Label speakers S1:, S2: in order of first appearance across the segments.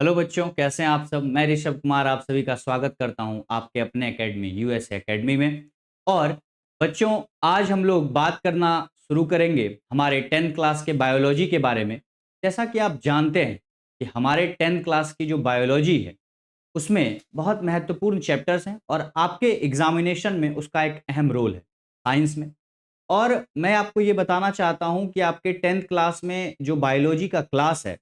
S1: Hello बच्चों, कैसे हैं आप सब। मैं ऋषभ कुमार आप सभी का स्वागत करता हूं आपके अपने एकेडमी यूएसए एकेडमी में। और बच्चों, आज हम लोग बात करना शुरू करेंगे हमारे 10th क्लास के बायोलॉजी के बारे में। जैसा कि आप जानते हैं कि हमारे 10th क्लास की जो बायोलॉजी है उसमें बहुत महत्वपूर्ण चैप्टर्स हैं और आपके एग्जामिनेशन में उसका एक अहम रोल है साइंस में। और मैं आपको ये बताना चाहता हूं कि आपके 10th क्लास में जो बायोलॉजी का क्लास है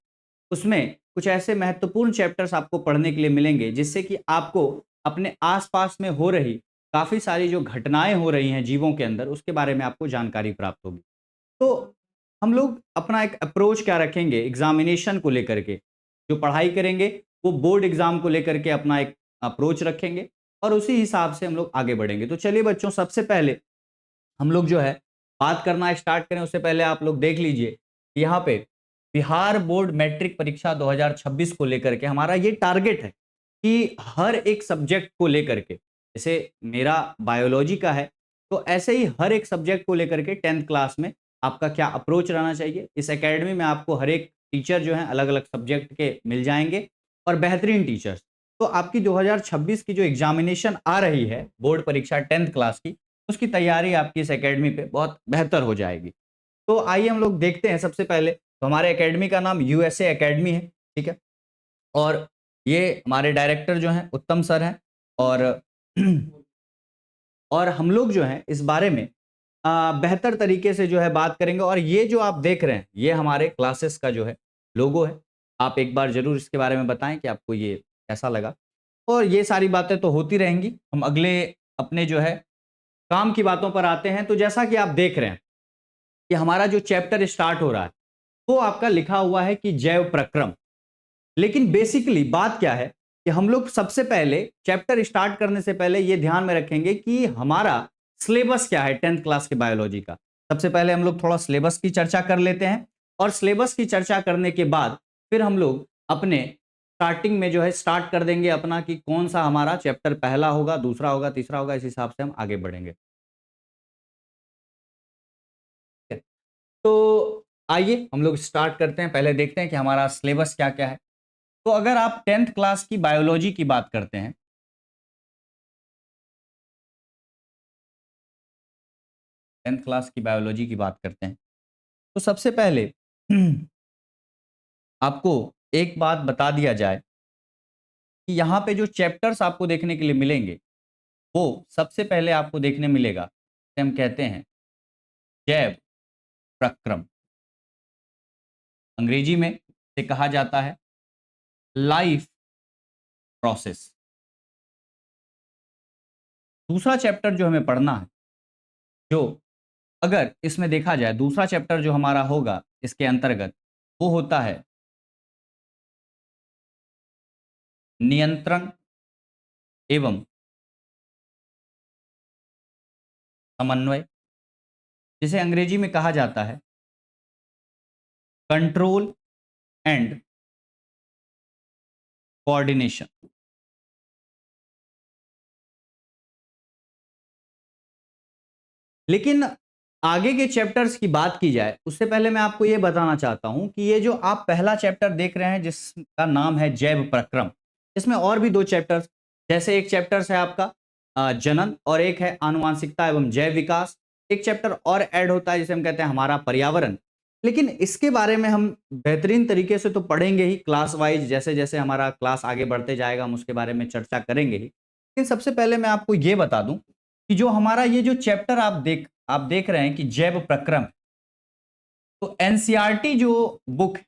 S1: उसमें कुछ ऐसे महत्वपूर्ण चैप्टर्स आपको पढ़ने के लिए मिलेंगे जिससे कि आपको अपने आसपास में हो रही काफ़ी सारी जो घटनाएं हो रही हैं जीवों के अंदर उसके बारे में आपको जानकारी प्राप्त होगी। तो हम लोग अपना एक अप्रोच क्या रखेंगे एग्जामिनेशन को लेकर के, जो पढ़ाई करेंगे वो बोर्ड एग्जाम को लेकर के अपना एक अप्रोच रखेंगे और उसी हिसाब से हम लोग आगे बढ़ेंगे। तो चलिए बच्चों, सबसे पहले हम लोग जो है बात करना स्टार्ट करें उससे पहले आप लोग देख लीजिए यहाँ पे बिहार बोर्ड मैट्रिक परीक्षा 2026 को लेकर के हमारा ये टारगेट है कि हर एक सब्जेक्ट को लेकर के, जैसे मेरा बायोलॉजी का है तो ऐसे ही हर एक सब्जेक्ट को लेकर के 10th क्लास में आपका क्या अप्रोच रहना चाहिए। इस एकेडमी में आपको हर एक टीचर जो है अलग अलग सब्जेक्ट के मिल जाएंगे और बेहतरीन टीचर्स। तो आपकी 2026 की जो एग्जामिनेशन आ रही है बोर्ड परीक्षा 10th क्लास की, उसकी तैयारी आपकी इस एकेडमी पे बहुत बेहतर हो जाएगी। तो आइए हम लोग देखते हैं। सबसे पहले तो हमारे एकेडमी का नाम यूएसए एकेडमी है, ठीक है। और ये हमारे डायरेक्टर जो हैं उत्तम सर हैं। और और हम लोग जो हैं इस बारे में बेहतर तरीके से जो है बात करेंगे। और ये जो आप देख रहे हैं ये हमारे क्लासेस का जो है लोगो है। आप एक बार जरूर इसके बारे में बताएं कि आपको ये कैसा लगा। और ये सारी बातें तो होती रहेंगी, हम अगले अपने जो है काम की बातों पर आते हैं। तो जैसा कि आप देख रहे हैं कि हमारा जो चैप्टर स्टार्ट हो रहा है वो आपका लिखा हुआ है कि जैव प्रक्रम। लेकिन बेसिकली बात क्या है कि हम लोग सबसे पहले चैप्टर स्टार्ट करने से पहले ये ध्यान में रखेंगे कि हमारा सिलेबस क्या है 10th क्लास के बायोलॉजी का। सबसे पहले हम लोग थोड़ा सिलेबस की चर्चा कर लेते हैं और सिलेबस की चर्चा करने के बाद फिर हम लोग अपने स्टार्टिंग में जो है स्टार्ट कर देंगे अपना कि कौन सा हमारा चैप्टर पहला होगा, दूसरा होगा, तीसरा होगा। इस हिसाब से हम आगे बढ़ेंगे। तो आइए हम लोग स्टार्ट करते हैं। पहले देखते हैं कि हमारा सिलेबस क्या क्या है। तो अगर आप 10th क्लास की बायोलॉजी की बात करते हैं, 10th क्लास की बायोलॉजी की बात करते हैं तो सबसे पहले आपको एक बात बता दिया जाए कि यहाँ पे जो चैप्टर्स आपको देखने के लिए मिलेंगे वो सबसे पहले आपको देखने मिलेगा, जिसे हम कहते हैं जैव प्रक्रम। अंग्रेजी में से कहा जाता है लाइफ प्रोसेस। दूसरा चैप्टर जो हमें पढ़ना है, जो अगर इसमें देखा जाए दूसरा चैप्टर जो हमारा होगा इसके अंतर्गत, वो होता है नियंत्रण एवं समन्वय, जिसे अंग्रेजी में कहा जाता है कंट्रोल एंड कोऑर्डिनेशन। लेकिन आगे के चैप्टर्स की बात की जाए उससे पहले मैं आपको यह बताना चाहता हूं कि ये जो आप पहला चैप्टर देख रहे हैं जिसका नाम है जैव प्रक्रम, इसमें और भी दो चैप्टर्स, जैसे एक चैप्टर है आपका जनन और एक है आनुवांशिकता एवं जैव विकास। एक चैप्टर और ऐड होता है जिसे हम कहते हैं हमारा पर्यावरण। लेकिन इसके बारे में हम बेहतरीन तरीके से तो पढ़ेंगे ही क्लास वाइज, जैसे जैसे हमारा क्लास आगे बढ़ते जाएगा हम उसके बारे में चर्चा करेंगे ही। लेकिन सबसे पहले मैं आपको ये बता दूं कि जो हमारा ये जो चैप्टर आप देख रहे हैं कि जैव प्रक्रम, तो एनसीईआरटी जो बुक है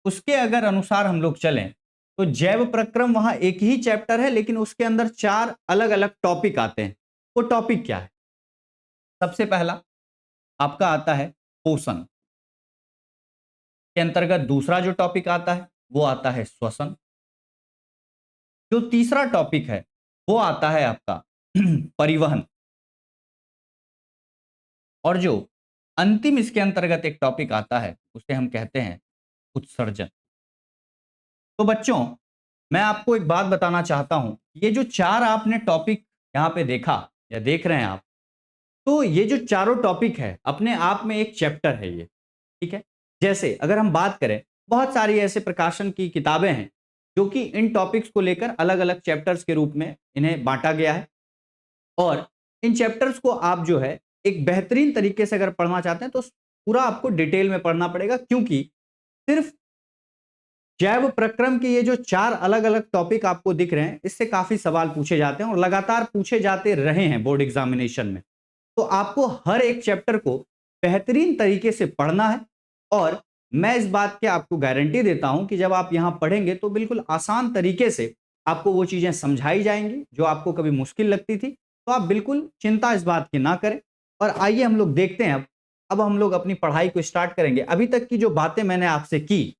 S1: उसके अगर अनुसार हम लोग चलें तो जैव प्रक्रम वहां एक ही चैप्टर है लेकिन उसके अंदर चार अलग अलग टॉपिक आते हैं। वो टॉपिक क्या है? सबसे पहला आपका आता है पोषण के अंतर्गत। दूसरा जो टॉपिक आता है वो आता है श्वसन। जो तीसरा टॉपिक है वो आता है आपका परिवहन। और जो अंतिम इसके अंतर्गत एक टॉपिक आता है उसे हम कहते हैं उत्सर्जन। तो बच्चों, मैं आपको एक बात बताना चाहता हूं, ये जो चार आपने टॉपिक यहां पे देखा या देख रहे हैं आप, तो ये जो चारों टॉपिक है अपने आप में एक चैप्टर है ये, ठीक है। जैसे अगर हम बात करें, बहुत सारी ऐसे प्रकाशन की किताबें हैं जो कि इन टॉपिक्स को लेकर अलग अलग चैप्टर्स के रूप में इन्हें बांटा गया है। और इन चैप्टर्स को आप जो है एक बेहतरीन तरीके से अगर पढ़ना चाहते हैं तो पूरा आपको डिटेल में पढ़ना पड़ेगा, क्योंकि सिर्फ जैव प्रक्रम के ये जो 4 अलग अलग टॉपिक आपको दिख रहे हैं, इससे काफी सवाल पूछे जाते हैं और लगातार पूछे जाते रहे हैं बोर्ड एग्जामिनेशन में। तो आपको हर एक चैप्टर को बेहतरीन तरीके से पढ़ना है, और मैं इस बात की आपको गारंटी देता हूं कि जब आप यहां पढ़ेंगे तो बिल्कुल आसान तरीके से आपको वो चीजें समझाई जाएंगी जो आपको कभी मुश्किल लगती थी। तो आप बिल्कुल चिंता इस बात की ना करें। और आइए हम लोग देखते हैं अब हम लोग अपनी पढ़ाई को स्टार्ट करेंगे। अभी तक की जो बातें मैंने आपसे की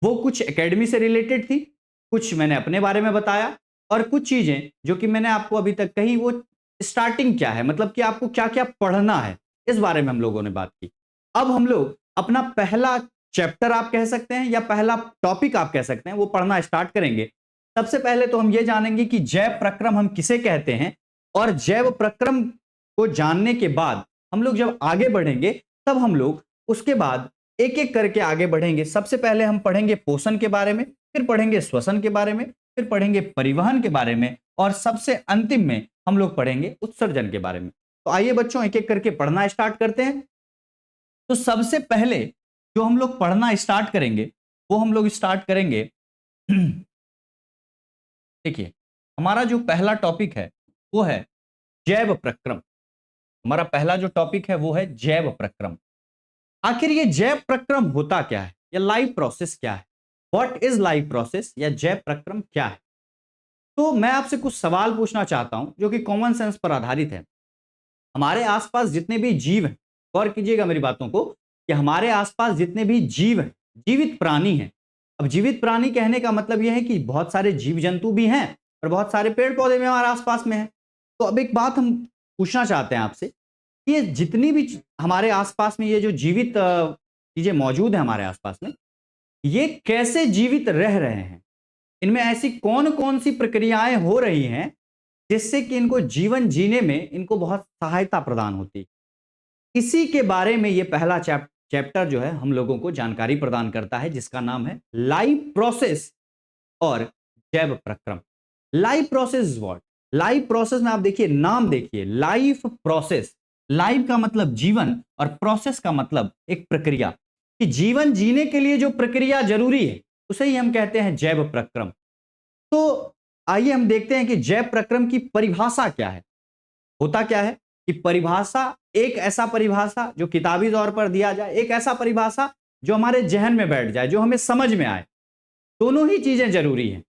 S1: वो कुछ एकेडमी से रिलेटेड थी, कुछ मैंने अपने बारे में बताया, और कुछ चीजें जो कि मैंने आपको अभी तक कही वो स्टार्टिंग क्या है, मतलब कि आपको क्या क्या पढ़ना है, इस बारे में हम लोगों ने बात की। अब हम लोग अपना पहला चैप्टर आप कह सकते हैं या पहला टॉपिक आप कह सकते हैं वो पढ़ना स्टार्ट करेंगे। सबसे पहले तो हम ये जानेंगे कि जैव प्रक्रम हम किसे कहते हैं, और जैव प्रक्रम को जानने के बाद हम लोग जब आगे बढ़ेंगे तब हम लोग उसके बाद एक एक करके आगे बढ़ेंगे। सबसे पहले हम पढ़ेंगे पोषण के बारे में, फिर पढ़ेंगे श्वसन के बारे में, फिर पढ़ेंगे परिवहन के बारे में, और सबसे अंतिम में हम लोग पढ़ेंगे उत्सर्जन के बारे में। तो आइए बच्चों एक एक करके पढ़ना स्टार्ट करते हैं। तो सबसे पहले जो हम लोग पढ़ना स्टार्ट करेंगे वो हम लोग स्टार्ट करेंगे देखिए, हमारा जो पहला टॉपिक है वो है जैव प्रक्रम। हमारा पहला जो टॉपिक है वो है जैव प्रक्रम। आखिर ये जैव प्रक्रम होता क्या है, या लाइव प्रोसेस क्या है, व्हाट इज लाइव प्रोसेस, या जैव प्रक्रम क्या है। तो मैं आपसे कुछ सवाल पूछना चाहता हूं जो कि कॉमन सेंस पर आधारित है। हमारे आसपास जितने भी जीव हैं, गौर कीजिएगा मेरी बातों को, कि हमारे आसपास जितने भी जीव हैं, जीवित प्राणी हैं। अब जीवित प्राणी कहने का मतलब यह है कि बहुत सारे जीव जंतु भी हैं और बहुत सारे पेड़ पौधे भी हमारे आसपास में हैं। तो अब एक बात हम पूछना चाहते हैं आपसे, ये जितनी भी हमारे आसपास में ये जो जीवित चीजें मौजूद है हमारे आसपास में, ये कैसे जीवित रह रहे हैं, इनमें ऐसी कौन कौन सी प्रक्रियाएं हो रही हैं जिससे कि इनको जीवन जीने में इनको बहुत सहायता प्रदान होती है। इसी के बारे में ये पहला चैप्टर जो है हम लोगों को जानकारी प्रदान करता है, जिसका नाम है लाइव प्रोसेस और जैव प्रक्रम। Live process what, live process में आप देखिए, नाम देखिए, लाइफ प्रोसेस। लाइव का मतलब जीवन और प्रोसेस का मतलब एक प्रक्रिया, कि जीवन जीने के लिए जो प्रक्रिया जरूरी है उसे ही हम कहते हैं जैव प्रक्रम। तो आइए हम देखते हैं कि जैव प्रक्रम की परिभाषा क्या है। होता क्या है कि परिभाषा, एक ऐसा परिभाषा जो किताबी तौर पर दिया जाए, एक ऐसा परिभाषा जो हमारे जहन में बैठ जाए, जो हमें समझ में आए। दोनों ही चीजें जरूरी हैं,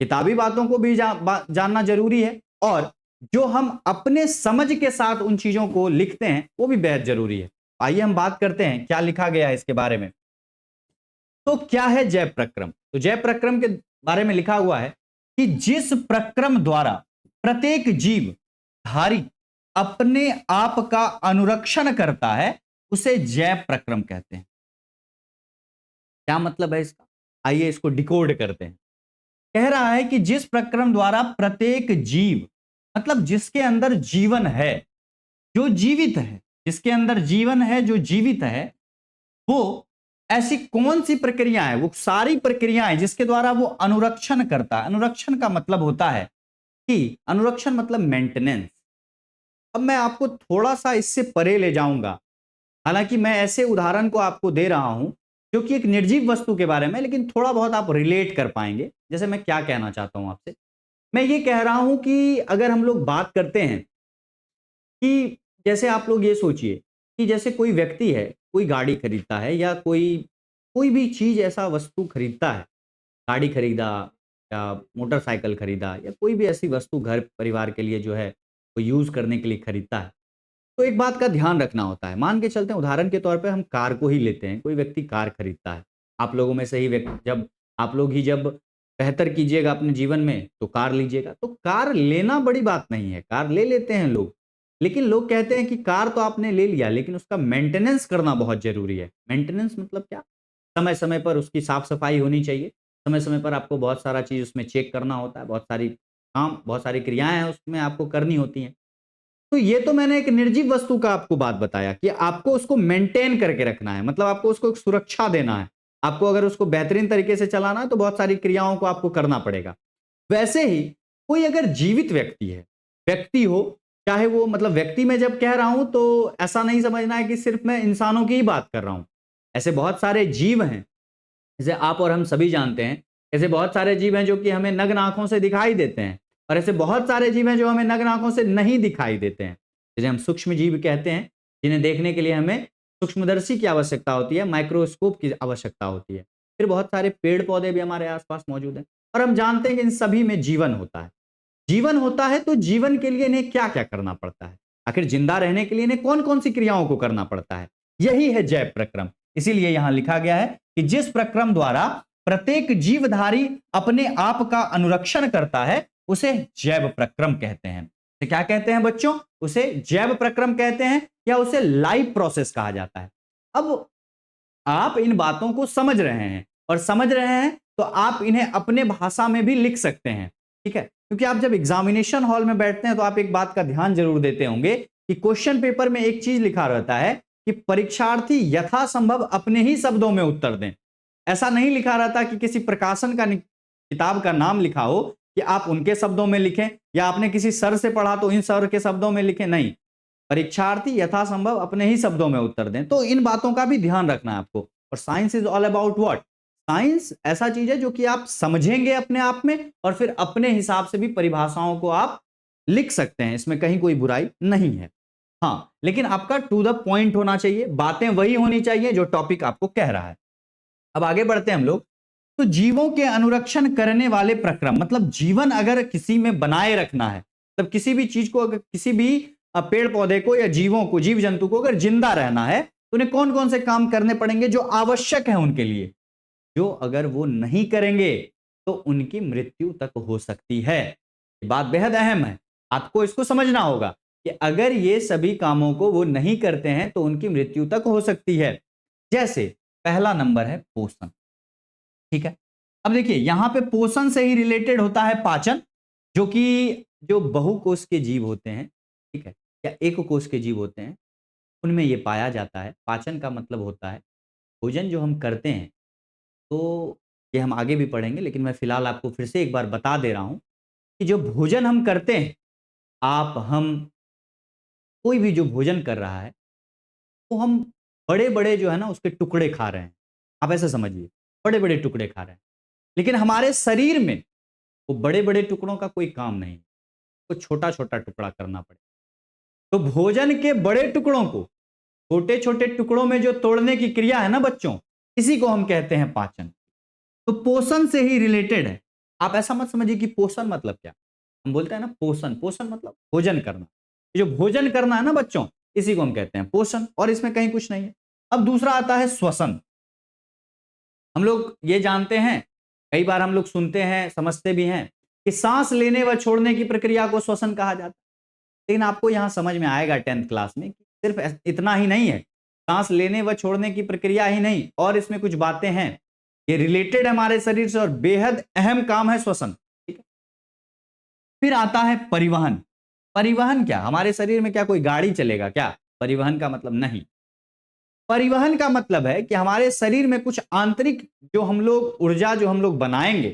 S1: किताबी बातों को भी जानना जरूरी है, और जो हम अपने समझ के साथ उन चीजों को लिखते हैं वो भी बेहद जरूरी है। आइए हम बात करते हैं क्या लिखा गया है इसके बारे में। तो क्या है जैव प्रक्रम? तो जैव प्रक्रम के बारे में लिखा हुआ है कि जिस प्रक्रम द्वारा प्रत्येक जीव धारी अपने आप का अनुरक्षण करता है उसे जैव प्रक्रम कहते हैं। क्या मतलब है इसका? आइए इसको डिकोड करते हैं। कह रहा है कि जिस प्रक्रम द्वारा प्रत्येक जीव, मतलब जिसके अंदर जीवन है, जो जीवित है, जिसके अंदर जीवन है, जो जीवित है, वो ऐसी कौन सी प्रक्रिया है, वो सारी प्रक्रियाएं जिसके द्वारा वो अनुरक्षण करता है। अनुरक्षण का मतलब होता है कि अनुरक्षण मतलब मेंटेनेंस। अब मैं आपको थोड़ा सा इससे परे ले जाऊंगा, हालांकि मैं ऐसे उदाहरण को आपको दे रहा हूं जो कि एक निर्जीव वस्तु के बारे में, लेकिन थोड़ा बहुत आप रिलेट कर पाएंगे। जैसे मैं क्या कहना चाहता हूं आपसे, मैं ये कह रहा हूं कि अगर हम लोग बात करते हैं कि जैसे आप लोग ये सोचिए कि जैसे कोई व्यक्ति है, कोई गाड़ी खरीदता है, या कोई कोई भी चीज ऐसा वस्तु खरीदता है, गाड़ी खरीदा या मोटरसाइकिल खरीदा या कोई भी ऐसी वस्तु घर परिवार के लिए जो है वो यूज करने के लिए खरीदता है, तो एक बात का ध्यान रखना होता है। मान के चलते हैं, उदाहरण के तौर पे हम कार को ही लेते हैं। कोई व्यक्ति कार खरीदता है, आप लोगों में से ही व्यक्ति, जब आप लोग ही जब बेहतर कीजिएगा अपने जीवन में तो कार लीजिएगा। तो कार लेना बड़ी बात नहीं है, कार ले लेते हैं लोग, लेकिन लोग कहते हैं कि कार तो आपने ले लिया लेकिन उसका मेंटेनेंस करना बहुत जरूरी है। मेंटेनेंस मतलब क्या? समय समय पर उसकी साफ सफाई होनी चाहिए, समय समय पर आपको बहुत सारा चीज उसमें चेक करना होता है, बहुत सारी काम, बहुत सारी क्रियाएं हैं उसमें आपको करनी होती हैं। तो ये तो मैंने एक निर्जीव वस्तु का आपको बात बताया कि आपको उसको मेंटेन करके रखना है, मतलब आपको उसको एक सुरक्षा देना है। आपको अगर उसको बेहतरीन तरीके से चलाना है तो बहुत सारी क्रियाओं को आपको करना पड़ेगा। वैसे ही कोई अगर जीवित व्यक्ति है, व्यक्ति हो, चाहे वो मतलब व्यक्ति में जब कह रहा हूं तो ऐसा नहीं समझना है कि सिर्फ मैं इंसानों की ही बात कर रहा हूं। ऐसे बहुत सारे जीव हैं, जैसे आप और हम सभी जानते हैं, ऐसे बहुत सारे जीव हैं जो कि हमें नग्न आंखों से दिखाई देते हैं, और ऐसे बहुत सारे जीव हैं जो हमें नग्न आंखों से नहीं दिखाई देते हैं, जिन्हें हम सूक्ष्म जीव कहते हैं, जिन्हें देखने के लिए हमें सूक्ष्मदर्शी की आवश्यकता होती है, माइक्रोस्कोप की आवश्यकता होती है। फिर बहुत सारे पेड़ पौधे भी हमारे आसपास मौजूद हैं, और हम जानते हैं कि इन सभी में जीवन होता है। जीवन होता है तो जीवन के लिए इन्हें क्या क्या करना पड़ता है, आखिर जिंदा रहने के लिए इन्हें कौन कौन सी क्रियाओं को करना पड़ता है, यही है जैव प्रक्रम। इसीलिए यहां लिखा गया है कि जिस प्रक्रम द्वारा प्रत्येक जीवधारी अपने आप का अनुरक्षण करता है उसे जैव प्रक्रम कहते हैं। तो क्या कहते हैं बच्चों? उसे जैव प्रक्रम कहते हैं, या उसे लाइफ प्रोसेस कहा जाता है। अब आप इन बातों को समझ रहे हैं, और समझ रहे हैं तो आप इन्हें अपने भाषा में भी लिख सकते हैं, ठीक है? क्योंकि आप जब एग्जामिनेशन हॉल में बैठते हैं तो आप एक बात का ध्यान जरूर देते होंगे कि क्वेश्चन पेपर में एक चीज लिखा रहता है कि परीक्षार्थी यथासंभव अपने ही शब्दों में उत्तर दें। ऐसा नहीं लिखा रहता कि किसी प्रकाशन का किताब का नाम लिखा हो कि आप उनके शब्दों में लिखें, या आपने किसी सर से पढ़ा तो इन सर के शब्दों में लिखें। नहीं, परीक्षार्थी यथासंभव अपने ही शब्दों में उत्तर दें। तो इन बातों का भी ध्यान रखना है आपको। और science is all about what? Science ऐसा चीज है जो कि आप समझेंगे अपने आप में, और फिर अपने हिसाब से भी परिभाषाओं को आप लिख सकते हैं, इसमें कहीं कोई बुराई नहीं है। हाँ, लेकिन आपका टू द पॉइंट होना चाहिए, बातें वही होनी चाहिए जो टॉपिक आपको कह रहा है। अब आगे बढ़ते हैं हम लोग। तो जीवों के अनुरक्षण करने वाले प्रक्रम, मतलब जीवन अगर किसी में बनाए रखना है, मतलब किसी भी चीज को, अगर किसी भी पेड़ पौधे को या जीवों को, जीव जंतु को अगर जिंदा रहना है तो उन्हें कौन कौन से काम करने पड़ेंगे जो आवश्यक है उनके लिए, जो अगर वो नहीं करेंगे तो उनकी मृत्यु तक हो सकती है। ये बात बेहद अहम है, आपको इसको समझना होगा कि अगर ये सभी कामों को वो नहीं करते हैं तो उनकी मृत्यु तक हो सकती है। जैसे पहला नंबर है पोषण, ठीक है? अब देखिए यहां पे पोषण से ही रिलेटेड होता है पाचन, जो कि जो बहुकोष के जीव होते हैं, ठीक है, या एक कोष के जीव होते हैं, उनमें ये पाया जाता है। पाचन का मतलब होता है भोजन जो हम करते हैं, तो ये हम आगे भी पढ़ेंगे, लेकिन मैं फिलहाल आपको फिर से एक बार बता दे रहा हूं कि जो भोजन हम करते हैं, आप हम कोई भी जो भोजन कर रहा है, तो हम बड़े बड़े जो है ना उसके टुकड़े खा रहे हैं। आप ऐसा समझिए, बड़े बड़े टुकड़े खा रहे हैं, लेकिन हमारे शरीर में वो बड़े बड़े टुकड़ों का कोई काम नहीं, तो छोटा छोटा टुकड़ा करना पड़े। तो भोजन के बड़े टुकड़ों को छोटे छोटे टुकड़ों में जो तोड़ने की क्रिया है ना बच्चों, इसी को हम कहते हैं पाचन। तो पोषण से ही रिलेटेड है। आप ऐसा मत समझिए कि पोषण मतलब क्या, हम बोलते हैं ना पोषण, पोषण मतलब भोजन करना। ये जो भोजन करना है ना बच्चों, इसी को हम कहते हैं पोषण, और इसमें कहीं कुछ नहीं है। अब दूसरा आता है श्वसन। हम लोग ये जानते हैं, कई बार हम लोग सुनते हैं, समझते भी हैं कि सांस लेने व छोड़ने की प्रक्रिया को श्वसन कहा जाता है। लेकिन आपको यहां समझ में आएगा 10th क्लास में कि सिर्फ इतना ही नहीं है, सांस लेने व छोड़ने की प्रक्रिया ही नहीं, और इसमें कुछ बातें हैं, ये रिलेटेड हमारे शरीर से, और बेहद अहम काम है श्वसन, ठीक है? फिर आता है परिवहन। परिवहन क्या, हमारे शरीर में क्या कोई गाड़ी चलेगा क्या? परिवहन का मतलब नहीं। परिवहन का मतलब है कि हमारे शरीर में कुछ आंतरिक जो हम लोग ऊर्जा जो हम लोग बनाएंगे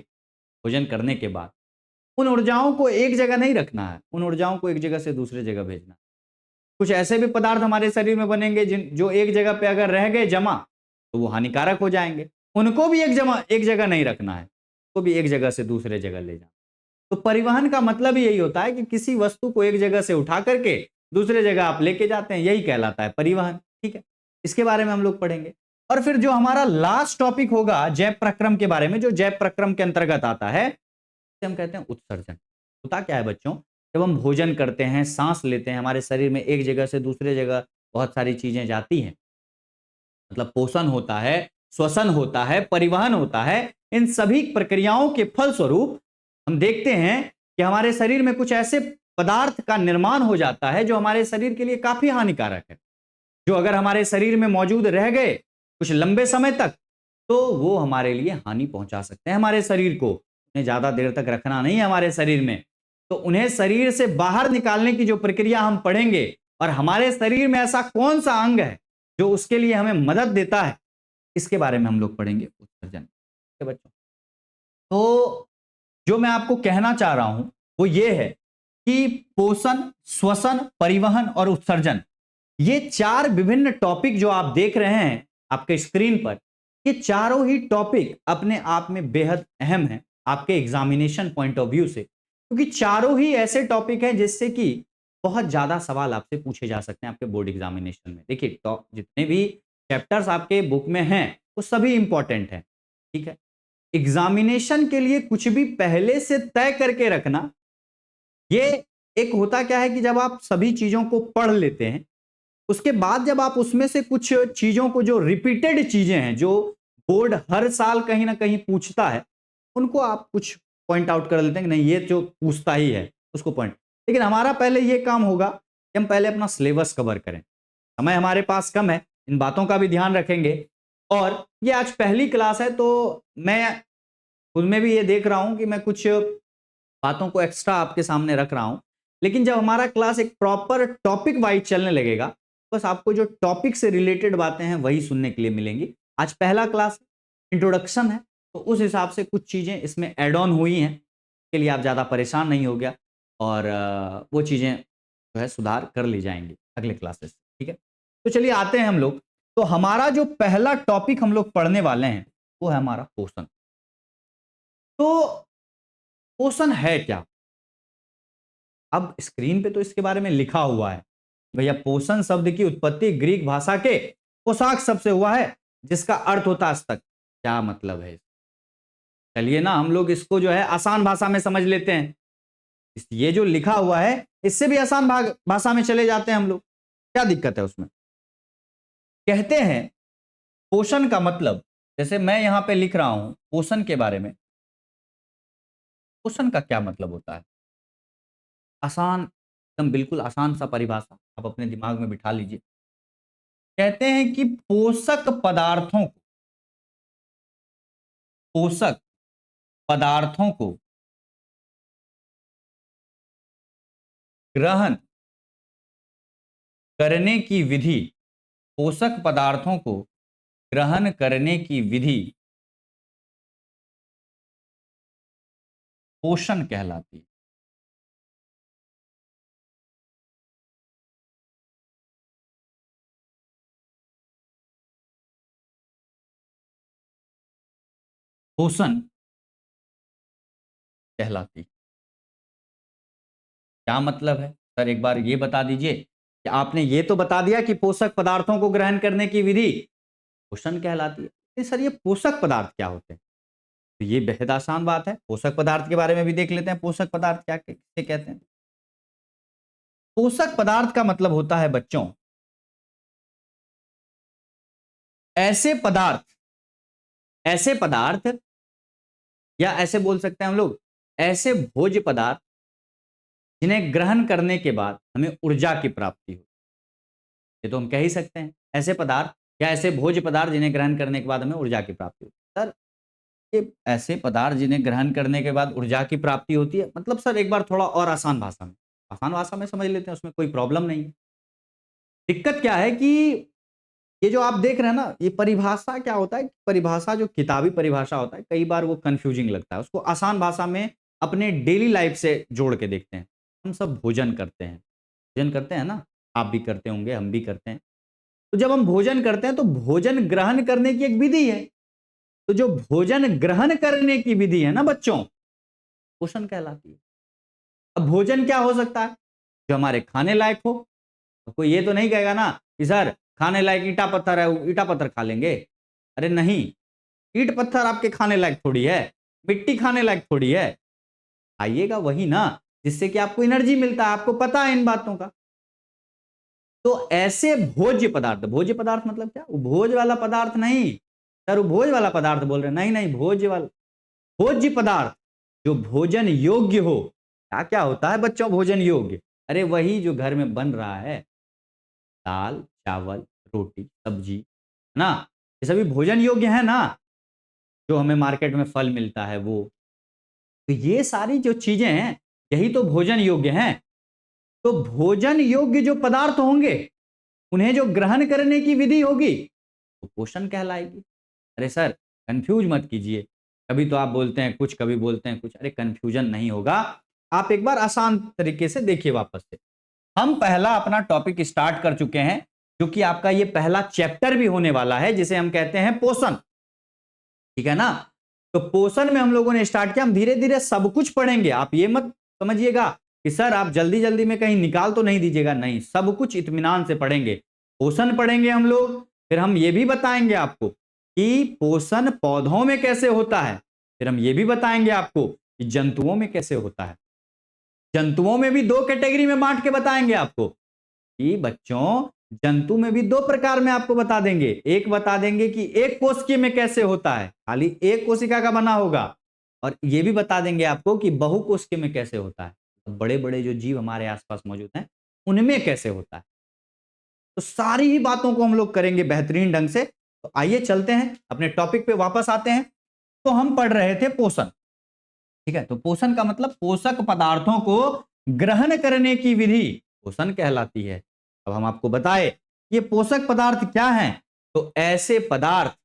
S1: भोजन करने के बाद, उन ऊर्जाओं को एक जगह नहीं रखना है, उन ऊर्जाओं को एक जगह से दूसरे जगह भेजना। कुछ ऐसे भी पदार्थ हमारे शरीर में बनेंगे जिन जो एक जगह पे अगर रह गए जमा तो वो हानिकारक हो जाएंगे, उनको भी एक जगह नहीं रखना है, तो भी एक जगह से दूसरे जगह ले जाना। तो परिवहन का मतलब यही होता है कि किसी वस्तु को एक जगह से उठा करके दूसरे जगह आप लेके जाते हैं, यही कहलाता है परिवहन, ठीक है? इसके बारे में हम लोग पढ़ेंगे। और फिर जो हमारा लास्ट टॉपिक होगा जैव प्रक्रम के बारे में, जो जैव प्रक्रम के अंतर्गत आता है, हम कहते हैं उत्सर्जन। होता क्या है बच्चों, जब हम भोजन करते हैं, सांस लेते हैं, हमारे शरीर में एक जगह से दूसरे जगह बहुत सारी चीजें जाती हैं, मतलब पोषण होता है, श्वसन होता है, परिवहन होता है। इन सभी प्रक्रियाओं के फलस्वरूप हम देखते हैं कि हमारे शरीर में कुछ ऐसे पदार्थ का निर्माण हो जाता है जो हमारे शरीर के लिए काफी हानिकारक है, जो अगर हमारे शरीर में मौजूद रह गए कुछ लंबे समय तक तो वो हमारे लिए हानि पहुंचा सकते हैं। हमारे शरीर को उन्हें ज्यादा देर तक रखना नहीं है हमारे शरीर में, तो उन्हें शरीर से बाहर निकालने की जो प्रक्रिया हम पढ़ेंगे। और हमारे शरीर में ऐसा कौन सा अंग है जो उसके लिए हमें मदद देता है, इसके बारे में हम लोग पढ़ेंगे, उत्सर्जन। ठीक है बच्चों, तो जो मैं आपको कहना चाह रहा हूं वो ये है कि पोषण, श्वसन, परिवहन और उत्सर्जन, ये 4 विभिन्न टॉपिक जो आप देख रहे हैं आपके स्क्रीन पर, ये चारों ही टॉपिक अपने आप में बेहद अहम हैं आपके एग्जामिनेशन पॉइंट ऑफ व्यू से, क्योंकि चारों ही ऐसे टॉपिक हैं जिससे कि बहुत ज्यादा सवाल आपसे पूछे जा सकते हैं आपके बोर्ड एग्जामिनेशन में। देखिए, जितने भी चैप्टर्स आपके बुक में हैं वो सभी इंपॉर्टेंट हैं, ठीक है। एग्जामिनेशन के लिए कुछ भी पहले से तय करके रखना, ये एक होता क्या है कि जब आप सभी चीजों को पढ़ लेते हैं, उसके बाद जब आप उसमें से कुछ चीजों को, जो रिपीटेड चीजें हैं, जो बोर्ड हर साल कहीं ना कहीं पूछता है, उनको आप कुछ पॉइंट आउट कर लेते हैं कि नहीं ये जो पूछता ही है उसको पॉइंट। लेकिन हमारा पहले ये काम होगा कि हम पहले अपना सिलेबस कवर करें। समय हमारे पास कम है, इन बातों का भी ध्यान रखेंगे। और ये आज पहली क्लास है तो मैं खुद में भी ये देख रहा हूं कि मैं कुछ बातों को एक्स्ट्रा आपके सामने रख रहा हूं, लेकिन जब हमारा क्लास एक प्रॉपर टॉपिक वाइज चलने लगेगा, बस आपको जो टॉपिक से रिलेटेड बातें हैं वही सुनने के लिए मिलेंगी। आज पहला क्लास इंट्रोडक्शन है, तो उस हिसाब से कुछ चीजें इसमें एड ऑन हुई हैं, के लिए आप ज्यादा परेशान नहीं हो गया, और वो चीजें जो है सुधार कर ली जाएंगी अगले क्लासेस से, ठीक है। तो चलिए आते हैं हम लोग। तो हमारा जो पहला टॉपिक हम लोग पढ़ने वाले हैं वो है हमारा पोषण। तो पोषण है क्या? अब स्क्रीन पे तो इसके बारे में लिखा हुआ है भैया, पोषण शब्द की उत्पत्ति ग्रीक भाषा के पोशाक शब्द से हुआ है जिसका अर्थ होता है हस्तक। क्या मतलब है? चलिए ना हम लोग इसको जो है आसान भाषा में समझ लेते हैं। ये जो लिखा हुआ है इससे भी आसान भाषा में चले जाते हैं हम लोग, क्या दिक्कत है उसमें? कहते हैं पोषण का मतलब, जैसे मैं यहां पे लिख रहा हूं पोषण के बारे में, पोषण का क्या मतलब होता है? आसान, एकदम बिल्कुल आसान सा परिभाषा आप अपने दिमाग में बिठा लीजिए। कहते हैं कि पोषक पदार्थों को, पोषक पदार्थों को ग्रहण करने की विधि, पोषक पदार्थों को ग्रहण करने की विधि पोषण कहलाती है। पोषण कहलाती है। क्या मतलब है सर, एक बार ये बता दीजिए कि आपने ये तो बता दिया कि पोषक पदार्थों को ग्रहण करने की विधि पोषण कहलाती है, लेकिन सर ये पोषक पदार्थ क्या होते हैं? तो ये बेहद आसान बात है, पोषक पदार्थ के बारे में भी देख लेते हैं। पोषक पदार्थ क्या किसे कहते हैं? पोषक पदार्थ का मतलब होता है बच्चों ऐसे पदार्थ, ऐसे पदार्थ, या ऐसे बोल सकते हैं हम लोग ऐसे भोज्य पदार्थ जिन्हें ग्रहण करने के बाद हमें ऊर्जा की प्राप्ति हो। ये तो हम कह ही सकते हैं ऐसे पदार्थ या ऐसे भोज्य पदार्थ जिन्हें ग्रहण करने के बाद हमें ऊर्जा की प्राप्ति होती है। सर ये ऐसे पदार्थ जिन्हें ग्रहण करने के बाद ऊर्जा की प्राप्ति होती है, मतलब सर एक बार थोड़ा और आसान भाषा में समझ लेते हैं, उसमें कोई प्रॉब्लम नहीं है। दिक्कत क्या है कि ये जो आप देख रहे हैं ना, ये परिभाषा क्या होता है, परिभाषा जो किताबी परिभाषा होता है कई बार वो कंफ्यूजिंग लगता है, उसको आसान भाषा में अपने डेली लाइफ से जोड़ के देखते हैं। हम सब भोजन करते हैं, भोजन करते हैं ना, आप भी करते होंगे, हम भी करते हैं। तो जब हम भोजन करते हैं तो भोजन ग्रहण करने की एक विधि है, तो जो भोजन ग्रहण करने की विधि है ना बच्चों, पोषण कहलाती है। अब भोजन क्या हो सकता है? जो हमारे खाने लायक हो। तो कोई ये तो नहीं कहेगा ना कि सर खाने लायक ईटा पत्थर है, ईटा पत्थर खा लेंगे। अरे नहीं, ईट पत्थर आपके खाने लायक थोड़ी है, मिट्टी खाने लायक थोड़ी है। खाइएगा वही ना जिससे कि आपको एनर्जी मिलता है, आपको पता है इन बातों का। तो ऐसे भोज्य पदार्थ, भोज्य पदार्थ मतलब क्या? वो भोज वाला पदार्थ नहीं सर, वो भोज वाला पदार्थ बोल रहे हैं, नहीं नहीं, भोज्य वाला, भोज्य पदार्थ जो भोजन योग्य हो। क्या क्या होता है बच्चों भोजन योग्य? अरे वही जो घर में बन रहा है, दाल चावल रोटी सब्जी, है ना, ये सभी भोजन योग्य है ना। जो हमें मार्केट में फल मिलता है वो, तो ये सारी जो चीजें हैं यही तो भोजन योग्य हैं। तो भोजन योग्य जो पदार्थ होंगे उन्हें जो ग्रहण करने की विधि होगी तो पोषण कहलाएगी। अरे सर कंफ्यूज मत कीजिए, कभी तो आप बोलते हैं कुछ, कभी बोलते हैं कुछ। अरे कंफ्यूजन नहीं होगा, आप एक बार आसान तरीके से देखिए वापस से। हम पहला अपना टॉपिक स्टार्ट कर चुके हैं, जो कि आपका ये पहला चैप्टर भी होने वाला है, जिसे हम कहते हैं पोषण। ठीक है ना? तो पोषण में हम लोगों ने स्टार्ट किया, हम धीरे धीरे सब कुछ पढ़ेंगे। आप ये मत समझिएगा कि सर आप जल्दी जल्दी में कहीं निकाल तो नहीं दीजिएगा, नहीं, सब कुछ इत्मीनान से पढ़ेंगे। पोषण पढ़ेंगे हम लोग, फिर हम ये भी बताएंगे आपको कि पोषण पौधों में कैसे होता है, फिर हम ये भी बताएंगे आपको कि जंतुओं में कैसे होता है। जंतुओं में भी दो कैटेगरी में बांट के बताएंगे आपको कि बच्चों जंतु में भी दो प्रकार में आपको बता देंगे। एक बता देंगे कि एक कोशिका में कैसे होता है, खाली एक कोशिका का बना होगा, और ये भी बता देंगे आपको कि बहुकोशिकीय में कैसे होता है, बड़े बड़े जो जीव हमारे आसपास मौजूद हैं उनमें कैसे होता है। तो सारी ही बातों को हम लोग करेंगे बेहतरीन ढंग से। तो आइए चलते हैं अपने टॉपिक पे वापस आते हैं। तो हम पढ़ रहे थे पोषण। ठीक है, तो पोषण का मतलब पोषक पदार्थों को ग्रहण करने की विधि पोषण कहलाती है। अब हम आपको बताए ये पोषक पदार्थ क्या हैं। तो ऐसे पदार्थ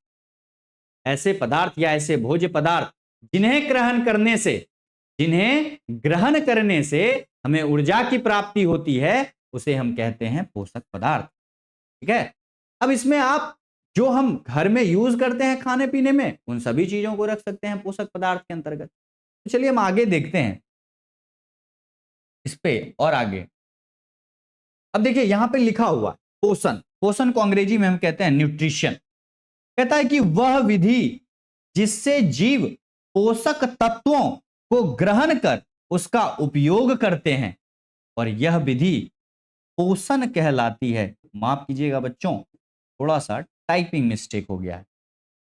S1: या ऐसे भोज्य पदार्थ जिन्हें ग्रहण करने से हमें ऊर्जा की प्राप्ति होती है, उसे हम कहते हैं पोषक पदार्थ। ठीक है, अब इसमें आप जो हम घर में यूज करते हैं खाने पीने में, उन सभी चीजों को रख सकते हैं पोषक पदार्थ के अंतर्गत। तो चलिए हम आगे देखते हैं इस पे और आगे। अब देखिए यहां पे लिखा हुआ है पोषण। पोषण को अंग्रेजी में हम कहते हैं न्यूट्रिशन। कहता है कि वह विधि जिससे जीव पोषक तत्वों को ग्रहण कर उसका उपयोग करते हैं, और यह विधि पोषण कहलाती है। माफ कीजिएगा बच्चों, थोड़ा सा टाइपिंग मिस्टेक हो गया है।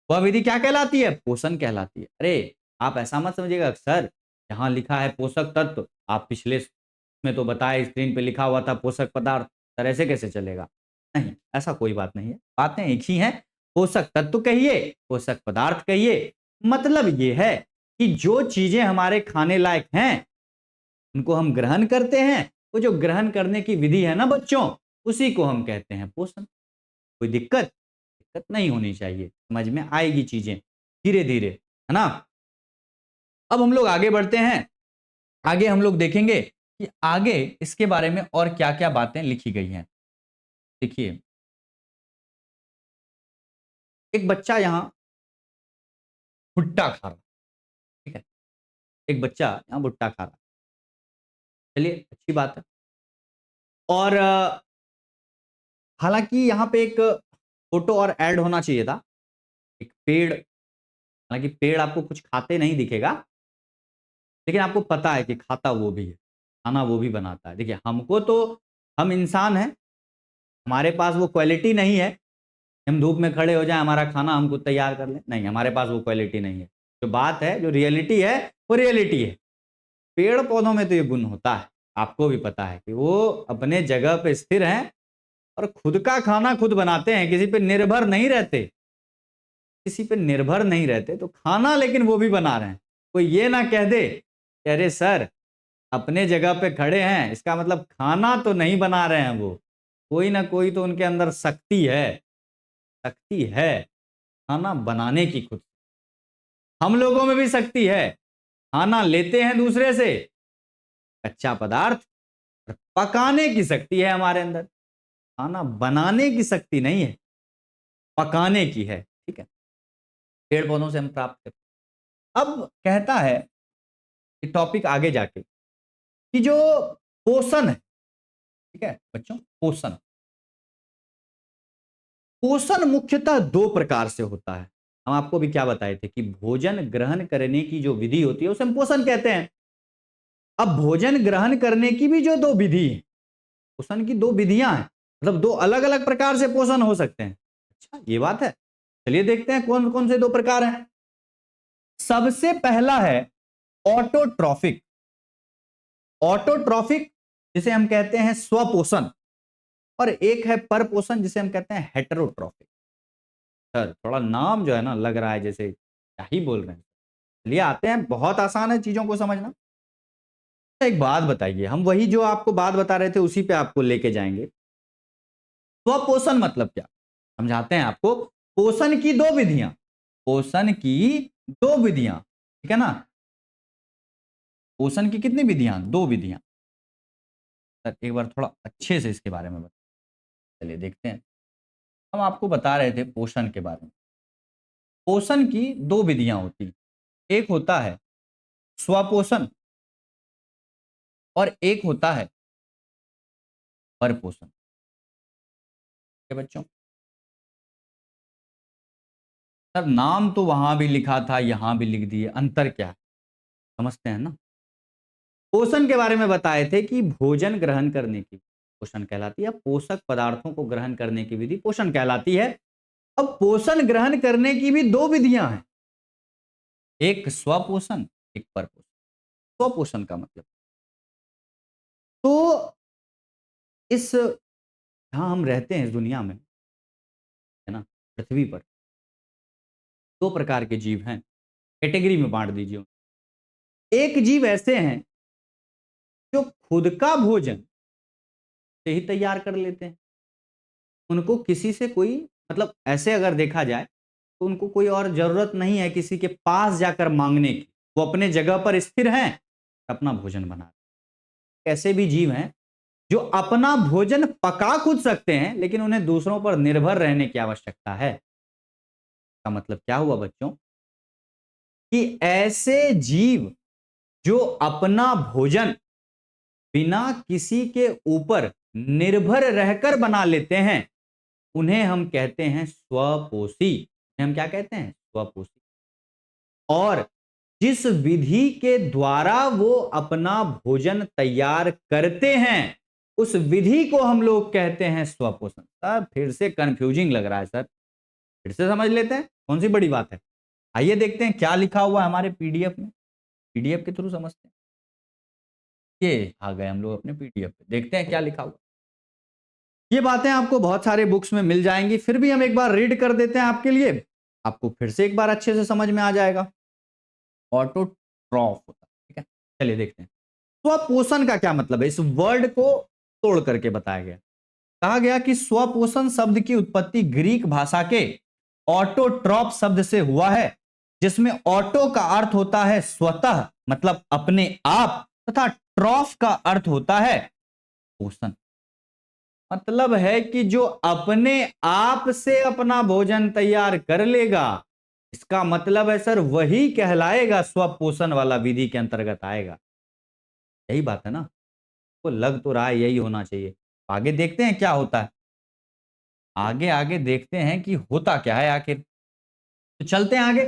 S1: वह विधि क्या कहलाती है? पोषण कहलाती है। अरे आप ऐसा मत समझिएगा सर यहां लिखा है पोषक तत्व, आप पिछले में तो बताया स्क्रीन पे लिखा हुआ था पोषक पदार्थ, सर ऐसे कैसे चलेगा? नहीं, ऐसा कोई बात नहीं है, बातें एक ही हैं। पोषक तत्व कहिए, पोषक पदार्थ कहिए, मतलब ये है कि जो चीजें हमारे खाने लायक हैं उनको हम ग्रहण करते हैं, वो जो ग्रहण करने की विधि है ना बच्चों, उसी को हम कहते हैं पोषण। कोई दिक्कत नहीं होनी चाहिए, समझ में आएगी चीजें धीरे धीरे, है ना? अब हम लोग आगे बढ़ते हैं। आगे हम लोग देखेंगे कि आगे इसके बारे में और क्या क्या बातें लिखी गई हैं। देखिए एक बच्चा यहां भुट्टा खा रहा, ठीक है, एक बच्चा यहां भुट्टा खा रहा, चलिए अच्छी बात है। और हालांकि यहाँ पे एक फोटो और ऐड होना चाहिए था, एक पेड़, हालांकि पेड़ आपको कुछ खाते नहीं दिखेगा, लेकिन आपको पता है कि खाता वो भी है, खाना वो भी बनाता है। देखिए हमको तो, हम इंसान हैं, हमारे पास वो क्वालिटी नहीं है हम धूप में खड़े हो जाए हमारा खाना हमको तैयार कर लें, नहीं, हमारे पास वो क्वालिटी नहीं है। जो बात है, जो रियलिटी है, वो रियलिटी है। पेड़ पौधों में तो ये गुण होता है, आपको भी पता है कि वो अपने जगह पे स्थिर हैं और खुद का खाना खुद बनाते हैं, किसी पे निर्भर नहीं रहते, किसी पे निर्भर नहीं रहते। तो खाना लेकिन वो भी बना रहे हैं। कोई ये ना कह दे कि अरे सर अपने जगह पे खड़े हैं, इसका मतलब खाना तो नहीं बना रहे हैं वो, कोई ना कोई तो उनके अंदर शक्ति है, शक्ति है खाना बनाने की। खुद हम लोगों में भी शक्ति है, खाना लेते हैं दूसरे से, कच्चा पदार्थ, और पकाने की शक्ति है हमारे अंदर। खाना बनाने की शक्ति नहीं है, पकाने की है। ठीक है, पेड़ पौधों से हम प्राप्त करते हैं। अब कहता है कि टॉपिक आगे जाके कि जो पोषण है, ठीक है बच्चों, पोषण पोषण मुख्यतः दो प्रकार से होता है। हम आपको भी क्या बताए थे कि भोजन ग्रहण करने की जो विधि होती है उसे हम पोषण कहते हैं। अब भोजन ग्रहण करने की भी जो दो विधि है, पोषण की दो विधियां हैं, मतलब दो अलग अलग प्रकार से पोषण हो सकते हैं। अच्छा ये बात है, चलिए देखते हैं कौन कौन से दो प्रकार हैं। सबसे पहला है ऑटोट्रॉफिक। ऑटोट्रॉफिक जिसे हम कहते हैं स्वपोषण, और एक है परपोषण जिसे हम कहते हैं हेटेरोट्रॉफिक। सर थोड़ा नाम जो है ना लग रहा है जैसे क्या ही बोल रहे हैं। चलिए आते हैं, बहुत आसान है चीजों को समझना। एक बात बताइए, हम वही जो आपको बात बता रहे थे उसी पे आपको लेके जाएंगे। स्वपोषण मतलब क्या, समझाते हैं आपको। पोषण की दो विधियां, पोषण की दो विधियां, ठीक है ना। पोषण की कितनी विधियां? दो विधियां। सर एक बार थोड़ा अच्छे से इसके बारे में बताइए। चलिए देखते हैं। हम आपको बता रहे थे पोषण के बारे में। पोषण की दो विधियां होती हैं। एक होता है स्वपोषण और एक होता है परपोषण। ठीक है बच्चों, सर नाम तो वहां भी लिखा था, यहां भी लिख दिए, अंतर क्या है समझते हैं ना। पोषण के बारे में बताए थे कि भोजन ग्रहण करने की पोषण कहलाती है, पोषक पदार्थों को ग्रहण करने की विधि पोषण कहलाती है। अब पोषण ग्रहण करने की भी दो विधियां हैं, एक स्वपोषण, एक परपोषण। स्वपोषण का मतलब तो इस जहां हम रहते हैं इस दुनिया में, है ना, पृथ्वी पर दो प्रकार के जीव हैं, कैटेगरी में बांट दीजिए उन्हें। एक जीव ऐसे हैं जो खुद का भोजन से ही तैयार कर लेते हैं, उनको किसी से कोई मतलब ऐसे अगर देखा जाए तो उनको कोई और जरूरत नहीं है किसी के पास जाकर मांगने की, वो अपने जगह पर स्थिर हैं, अपना भोजन बना रहे हैं। ऐसे भी जीव हैं जो अपना भोजन पका खुद सकते हैं लेकिन उन्हें दूसरों पर निर्भर रहने की आवश्यकता है। का मतलब क्या हुआ बच्चों कि ऐसे जीव जो अपना भोजन बिना किसी के ऊपर निर्भर रहकर बना लेते हैं उन्हें हम कहते हैं स्वपोषी। हम क्या कहते हैं? स्वपोषी। और जिस विधि के द्वारा वो अपना भोजन तैयार करते हैं उस विधि को हम लोग कहते हैं स्वपोषण। सर फिर से कंफ्यूजिंग लग रहा है सर, फिर से समझ लेते हैं, कौन सी बड़ी बात है। आइए देखते हैं क्या लिखा हुआ है हमारे पीडीएफ में, पीडीएफ के थ्रू समझते हैं। ये आ गए हम लोग अपने पीडीएफ पे, देखते हैं क्या लिखा हुआ। ये बातें आपको बहुत सारे बुक्स में मिल जाएंगी, फिर भी हम एक बार रीड कर देते हैं आपके लिए, आपको फिर से एक बार अच्छे से समझ में आ जाएगा। ऑटोट्रॉफ होता है, ठीक है। चलिए देखते हैं स्वपोषण का क्या मतलब है, इस वर्ड को तोड़ करके बताया गया। कहा गया कि स्वपोषण शब्द की उत्पत्ति ग्रीक भाषा के ऑटोट्रॉप शब्द से हुआ है, जिसमें ऑटो का अर्थ होता है स्वतः मतलब अपने आप, तथा ट्रॉफ का अर्थ होता है पोषण। मतलब है कि जो अपने आप से अपना भोजन तैयार कर लेगा, इसका मतलब है सर वही कहलाएगा स्वपोषण वाला विधि के अंतर्गत आएगा। यही बात है ना, तो लग तो रहा है यही होना चाहिए। आगे देखते हैं क्या होता है, आगे आगे देखते हैं कि होता क्या है आखिर। तो चलते हैं आगे।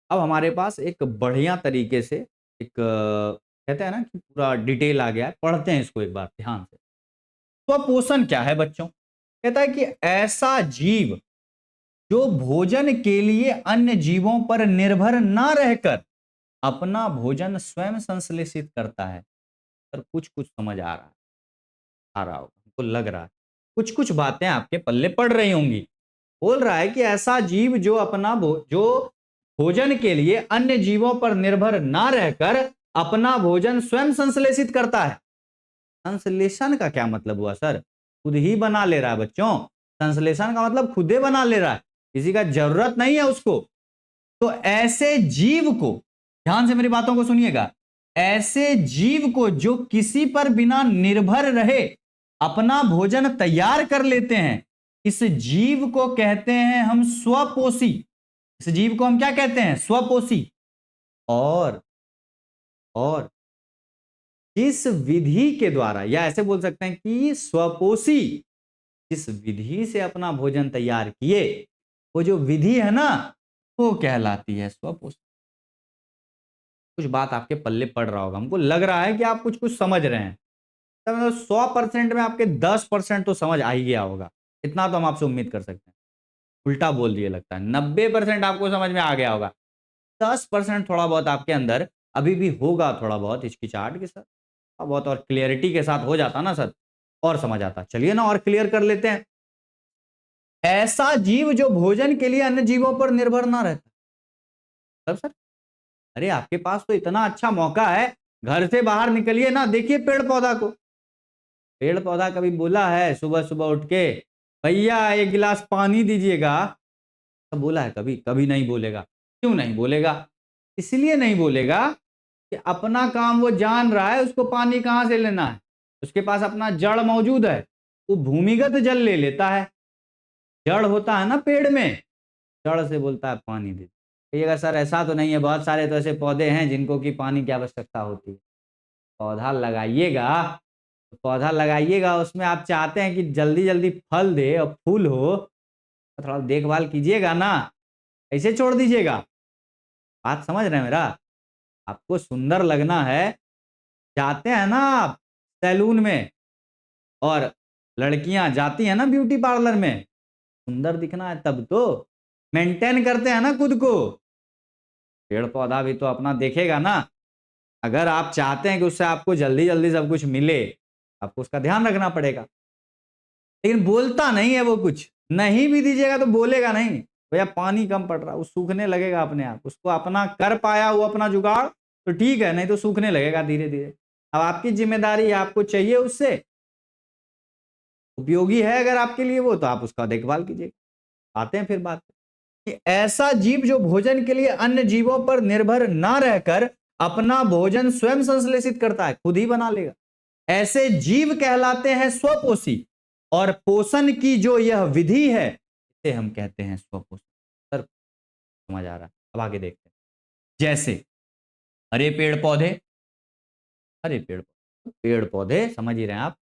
S1: अब हमारे पास एक बढ़िया तरीके से एक कहते हैं ना कि पूरा डिटेल आ गया है, पढ़ते हैं इसको एक बार ध्यान से। स्वपोषण क्या है बच्चों? कहता है कि ऐसा जीव जो भोजन के लिए अन्य जीवों पर निर्भर ना रहकर अपना भोजन स्वयं संश्लेषित करता है। पर कुछ कुछ समझ आ रहा होगा, हमको लग रहा है कुछ कुछ बातें आपके पल्ले पड़ रही होंगी। बोल रहा है कि ऐसा जीव जो जो भोजन के लिए अन्य जीवों पर निर्भर ना रहकर अपना भोजन स्वयं संश्लेषित करता है। संश्लेषण का क्या मतलब हुआ सर? खुद ही बना ले रहा है बच्चों। संश्लेषण का मतलब खुद ही बना ले रहा है, किसी का जरूरत नहीं है उसको। तो ऐसे जीव को, ध्यान से मेरी बातों को सुनिएगा, ऐसे जीव को जो किसी पर बिना निर्भर रहे अपना भोजन तैयार कर लेते हैं, इस जीव को कहते हैं हम स्वपोषी। इस जीव को हम क्या कहते हैं? स्वपोषी। और और इस विधि के द्वारा, या ऐसे बोल सकते हैं कि स्वपोषी जिस विधि से अपना भोजन तैयार किए, वो जो विधि है ना, वो कहलाती है स्वपोषी। कुछ बात आपके पल्ले पड़ रहा होगा, हमको लग रहा है कि आप कुछ कुछ समझ रहे हैं। तो 100% में आपके 10% तो समझ आ ही गया होगा, इतना तो हम आपसे उम्मीद कर सकते हैं। उल्टा बोल दिए लगता है, 90% आपको समझ में आ गया होगा। 10% थोड़ा बहुत आपके अंदर अभी भी होगा, थोड़ा बहुत हिचकिचाहट के साथ, थोड़ा बहुत और क्लियरिटी के साथ हो जाता ना सर, और समझ आता। चलिए ना और क्लियर कर लेते हैं। ऐसा जीव जो भोजन के लिए अन्य जीवों पर निर्भर ना रहता। तब सर अरे आपके पास तो इतना अच्छा मौका है, घर से बाहर निकलिए ना, देखिए पेड़ पौधा को। पेड़ पौधा कभी बोला है सुबह सुबह उठ के भैया एक गिलास पानी दीजिएगा? तो बोला है कभी? कभी नहीं बोलेगा। क्यों नहीं बोलेगा? इसलिए नहीं बोलेगा कि अपना काम वो जान रहा है, उसको पानी कहाँ से लेना है। उसके पास अपना जड़ मौजूद है, वो भूमिगत जल ले लेता है। जड़ होता है ना पेड़ में, जड़ से बोलता है पानी दे। कहिएगा सर ऐसा तो नहीं है, बहुत सारे तो ऐसे पौधे हैं जिनको कि पानी की आवश्यकता होती है। पौधा लगाइएगा, तो पौधा लगाइएगा, उसमें आप चाहते हैं कि जल्दी-जल्दी फल दे और फूल हो, तो थोड़ा देखभाल कीजिएगा ना, ऐसे छोड़ दीजिएगा। बात समझ रहे हैं मेरा? आपको सुंदर लगना है, जाते हैं ना आप सैलून में और लड़कियां जाती हैं ना ब्यूटी पार्लर में, सुंदर दिखना है तब तो मेंटेन करते हैं ना खुद को। पेड़ पौधा भी तो अपना देखेगा ना। अगर आप चाहते हैं कि उससे आपको जल्दी जल्दी सब कुछ मिले, आपको उसका ध्यान रखना पड़ेगा। लेकिन बोलता नहीं है वो कुछ, नहीं भी दीजिएगा तो बोलेगा नहीं, भैया पानी कम पड़ रहा है, वो सूखने लगेगा अपने आप। उसको अपना कर पाया वो अपना जुगाड़ तो ठीक है, नहीं तो सूखने लगेगा धीरे धीरे। अब आपकी जिम्मेदारी है, आपको चाहिए उससे, उपयोगी है अगर आपके लिए वो, तो आप उसका देखभाल कीजिए। आते हैं फिर बात कि ऐसा जीव जो भोजन के लिए अन्य जीवों पर निर्भर ना रहकर अपना भोजन स्वयं संश्लेषित करता है, खुद ही बना लेगा, ऐसे जीव कहलाते हैं स्वपोषी। और पोषण की जो यह विधि है, इसे हम कहते हैं स्वपोषण। सर समझ आ रहा है? अब आगे देखते हैं। जैसे हरे पेड़ पौधे, हरे पेड़ पौधे समझ ही रहे हैं आप,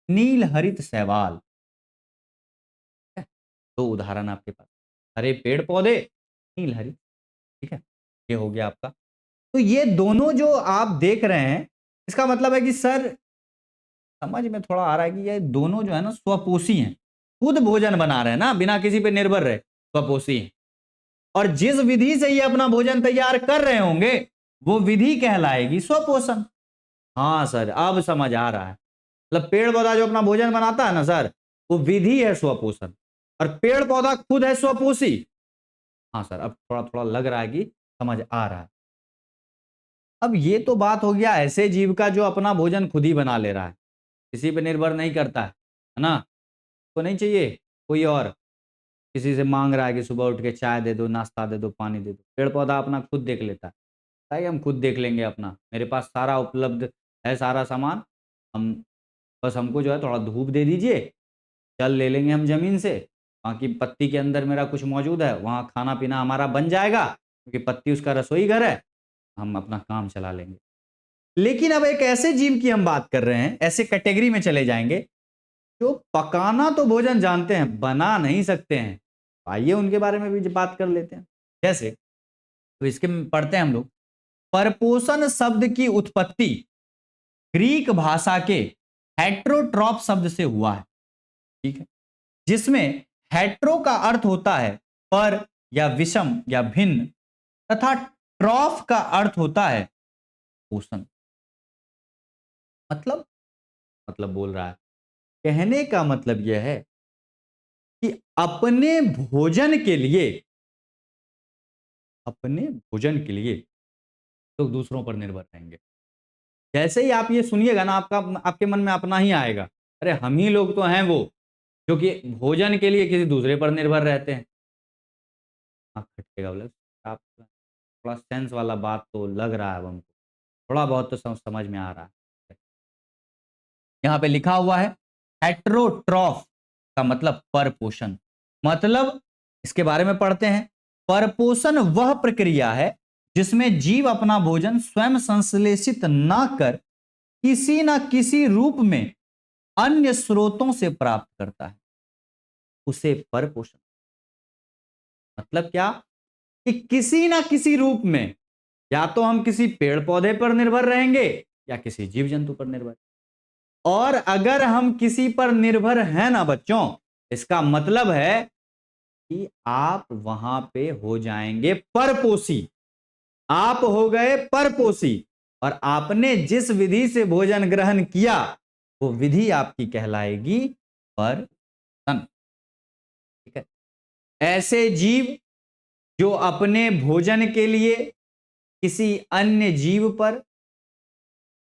S1: नील हरित शैवाल, दो उदाहरण आपके पास, हरे पेड़ पौधे, नील हरित, ठीक है, ये हो गया आपका। तो ये दोनों जो आप देख रहे हैं, इसका मतलब है कि सर समझ में थोड़ा आ रहा है कि ये दोनों जो है ना स्वपोषी हैं, खुद भोजन बना रहे हैं ना, बिना किसी पे निर्भर रहे, स्वपोषी हैं। और जिस विधि से ये अपना भोजन तैयार कर रहे होंगे, वो विधि कहलाएगी स्वपोषण। हाँ सर, अब समझ आ रहा है। मतलब पेड़ पौधा जो अपना भोजन बनाता है ना सर, वो विधि है स्वपोषण, और पेड़ पौधा खुद है स्वपोषी। हाँ सर, अब थोड़ा थोड़ा लग रहा है कि समझ आ रहा है। अब ये तो बात हो गया ऐसे जीव का जो अपना भोजन खुद ही बना ले रहा है, किसी पे निर्भर नहीं करता है ना, तो नहीं चाहिए कोई और किसी से मांग रहा है कि सुबह उठ के चाय दे दो, नाश्ता दे दो, पानी दे दो। पेड़ पौधा अपना खुद देख लेता है, भाई हम खुद देख लेंगे अपना, मेरे पास सारा उपलब्ध है सारा सामान, हम बस हमको जो है थोड़ा धूप दे दीजिए, जल ले लेंगे हम ज़मीन से, बाकी पत्ती के अंदर मेरा कुछ मौजूद है, वहाँ खाना-पीना हमारा बन जाएगा, क्योंकि पत्ती उसका रसोई घर है, हम अपना काम चला लेंगे। लेकिन अब एक ऐसे जीव की हम बात कर रहे हैं, ऐसे कैटेगरी में चले जाएँगे, जो पकाना तो भोजन जानते हैं, बना नहीं सकते हैं। आइए उनके बारे में भी बात कर लेते हैं। जैसे तो इसके में पढ़ते हैं हम लोग, परपोषण शब्द की उत्पत्ति ग्रीक भाषा के हेट्रोट्रॉप शब्द से हुआ है, ठीक है, जिसमें हेट्रो का अर्थ होता है पर या विषम या भिन्न, तथा ट्रॉफ का अर्थ होता है पोषण। मतलब मतलब बोल रहा है, कहने का मतलब यह है कि अपने भोजन के लिए तो दूसरों पर निर्भर रहेंगे। जैसे ही आप ये सुनिएगा ना, आपका आपके मन में अपना ही आएगा, अरे हम ही लोग तो हैं वो जो कि भोजन के लिए किसी दूसरे पर निर्भर रहते हैं। आँख खटकेगा, बोले आप थोड़ा सेंस वाला बात तो लग रहा है अब हमको, थोड़ा बहुत तो समझ में आ रहा है। यहाँ पे लिखा हुआ है हेट्रोट्रॉफ का मतलब परपोषण, मतलब इसके बारे में पढ़ते हैं। परपोषण वह प्रक्रिया है जिसमें जीव अपना भोजन स्वयं संश्लेषित ना कर किसी न किसी रूप में अन्य स्रोतों से प्राप्त करता है, उसे परपोषण। मतलब क्या कि किसी ना किसी रूप में, या तो हम किसी पेड़ पौधे पर निर्भर रहेंगे या किसी जीव जंतु पर निर्भर। और अगर हम किसी पर निर्भर हैं ना बच्चों, इसका मतलब है कि आप वहां पे हो जाएंगे परपोषी। आप हो गए परपोषी, और आपने जिस विधि से भोजन ग्रहण किया, वो विधि आपकी कहलाएगी परसन। ठीक है, ऐसे जीव जो अपने भोजन के लिए किसी अन्य जीव पर,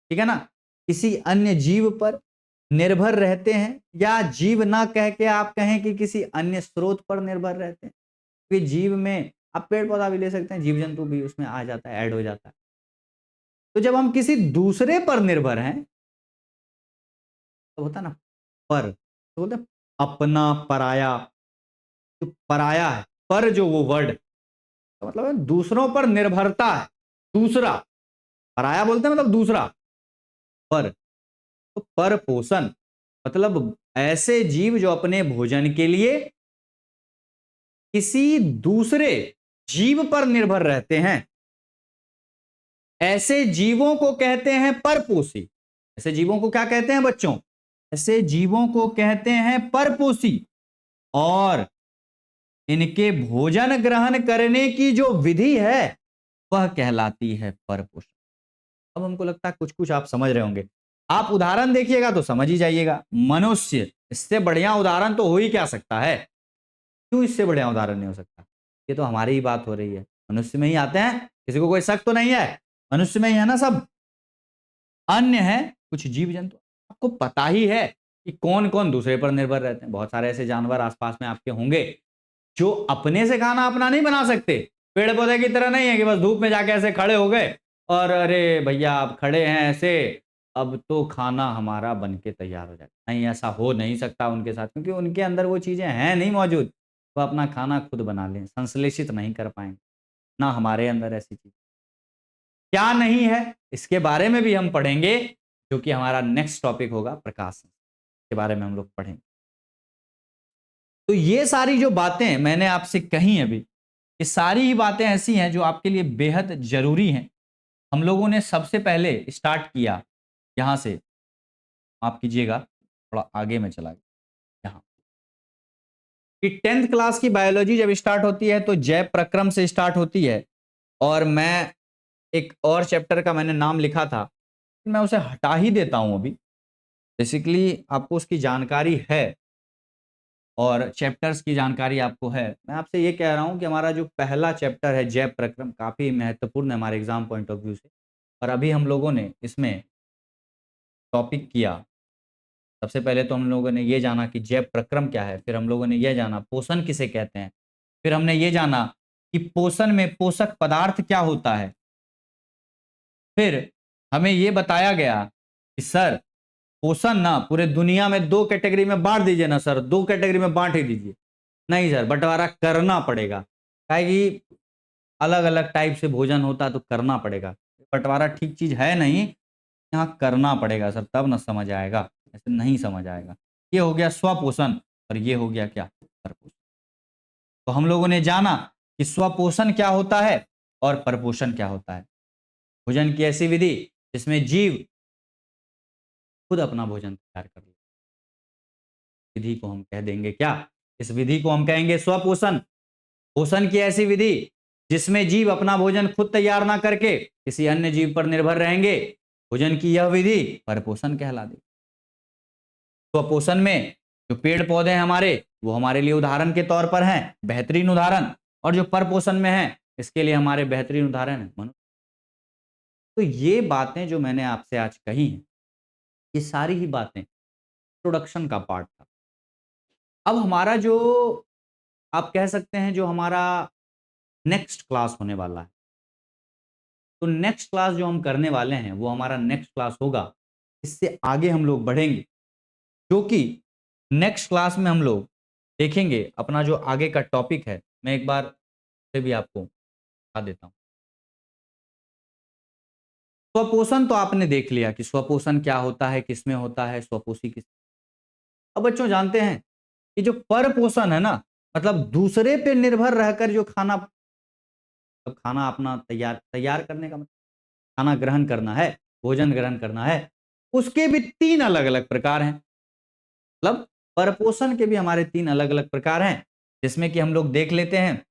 S1: ठीक है ना, किसी अन्य जीव पर निर्भर रहते हैं, या जीव ना कह के आप कहें कि किसी अन्य स्रोत पर निर्भर रहते हैं, क्योंकि जीव में आप पेड़ पौधा भी ले सकते हैं, जीव जंतु भी उसमें आ जाता है, ऐड हो जाता है। तो जब हम किसी दूसरे पर निर्भर हैं तो होता ना पर, तो बोलते हैं अपना, पराया। जो पराया है, पर जो वो वर्ड तो मतलब है दूसरों पर निर्भरता है, दूसरा। पराया बोलते हैं मतलब दूसरा। पर, तो पर पोषण मतलब ऐसे जीव जो अपने भोजन के लिए किसी दूसरे जीव पर निर्भर रहते हैं, ऐसे जीवों को कहते हैं परपोषी। ऐसे जीवों को क्या कहते हैं बच्चों? ऐसे जीवों को कहते हैं परपोषी। और इनके भोजन ग्रहण करने की जो विधि है वह कहलाती है परपोषण। अब हमको लगता है कुछ कुछ आप समझ रहे होंगे। आप उदाहरण देखिएगा तो समझ ही जाइएगा। मनुष्य, इससे बढ़िया उदाहरण तो हो ही क्या सकता है? क्यों इससे बढ़िया उदाहरण नहीं हो सकता? ये तो हमारी ही बात हो रही है, मनुष्य में ही आते हैं, किसी को कोई शक तो नहीं है, मनुष्य में ही है ना सब। अन्य है कुछ जीव जंतु, आपको पता ही है कि कौन कौन दूसरे पर निर्भर रहते हैं। बहुत सारे ऐसे जानवर आसपास में आपके होंगे जो अपने से खाना अपना नहीं बना सकते। पेड़ पौधे की तरह नहीं है कि बस धूप में जाके ऐसे खड़े हो गए और अरे भैया आप खड़े हैं ऐसे, अब तो खाना हमारा बन के तैयार हो जाएगा। नहीं, ऐसा हो नहीं सकता उनके साथ, क्योंकि उनके अंदर वो चीजें हैं नहीं मौजूद। वो अपना खाना खुद बना लें, संश्लेषित नहीं कर पाएंगे। ना हमारे अंदर ऐसी चीज क्या नहीं है, इसके बारे में भी हम पढ़ेंगे, जो कि हमारा नेक्स्ट टॉपिक होगा, प्रकाश के बारे में हम लोग पढ़ेंगे। तो ये सारी जो बातें मैंने आपसे कही अभी, ये सारी ही बातें ऐसी हैं जो आपके लिए बेहद जरूरी हैं। हम लोगों ने सबसे पहले स्टार्ट किया यहां से, आप कीजिएगा थोड़ा आगे में चला गया यहाँ, कि 10th क्लास की बायोलॉजी जब स्टार्ट होती है तो जैव प्रक्रम से स्टार्ट होती है। और मैं एक और चैप्टर का मैंने नाम लिखा था, मैं उसे हटा ही देता हूं अभी। बेसिकली आपको उसकी जानकारी है और चैप्टर्स की जानकारी आपको है। मैं आपसे ये कह रहा हूं कि हमारा जो पहला चैप्टर है जैव प्रक्रम, काफ़ी महत्वपूर्ण है हमारे एग्जाम पॉइंट ऑफ व्यू से। और अभी हम लोगों ने इसमें टॉपिक किया, सबसे पहले तो हम लोगों ने ये जाना कि जैव प्रक्रम क्या है, फिर हम लोगों ने ये जाना पोषण किसे कहते हैं, फिर हमने ये जाना कि पोषण में पोषक पदार्थ क्या होता है। फिर हमें ये बताया गया कि सर पोषण ना पूरे दुनिया में 2 कैटेगरी में बांट दीजिए ना सर, 2 कैटेगरी में बांट ही दीजिए। नहीं सर, बंटवारा करना पड़ेगा, काहे कि अलग अलग टाइप से भोजन होता तो करना पड़ेगा। बंटवारा ठीक चीज है नहीं, यहाँ करना पड़ेगा सर, तब ना समझ आएगा, ऐसे नहीं समझ आएगा। ये हो गया स्वपोषण और ये हो गया क्या, परपोषण। तो हम लोगों ने जाना कि स्वपोषण क्या होता है और परपोषण क्या होता है। भोजन की ऐसी विधि जिसमें जीव खुद अपना भोजन तैयार कर ले, विधि को हम कह देंगे क्या, इस विधि को हम कहेंगे स्वपोषण। पोषण की ऐसी विधि जिसमें जीव अपना भोजन खुद तैयार ना करके किसी अन्य जीव पर निर्भर रहेंगे, भोजन की यह विधि परपोषण कहलाती। स्वपोषण में जो पेड़ पौधे हैं हमारे, वो हमारे लिए उदाहरण के तौर पर हैं, बेहतरीन उदाहरण। और जो परपोषण में है, इसके लिए हमारे बेहतरीन उदाहरण है मनुष्य। तो ये बातें जो मैंने आपसे आज कही हैं, ये सारी ही बातें प्रोडक्शन का पार्ट था। अब हमारा जो आप कह सकते हैं जो हमारा नेक्स्ट क्लास होने वाला है, तो नेक्स्ट क्लास जो हम करने वाले हैं वो हमारा नेक्स्ट क्लास होगा, इससे आगे हम लोग बढ़ेंगे। क्योंकि नेक्स्ट क्लास में हम लोग देखेंगे अपना जो आगे का टॉपिक है, मैं एक बार से भी आपको बता देता हूँ। स्वपोषण तो आपने देख लिया कि स्वपोषण क्या होता है, किसमें होता है, स्वपोषी किस। अब बच्चों जानते हैं कि जो परपोषण है ना, मतलब दूसरे पे निर्भर रहकर जो खाना, खाना अपना तैयार तैयार करने का मतलब खाना ग्रहण करना है, भोजन ग्रहण करना है, उसके भी 3 अलग अलग प्रकार हैं। मतलब परपोषण के भी हमारे 3 अलग अलग प्रकार हैं, जिसमें कि हम लोग देख लेते हैं।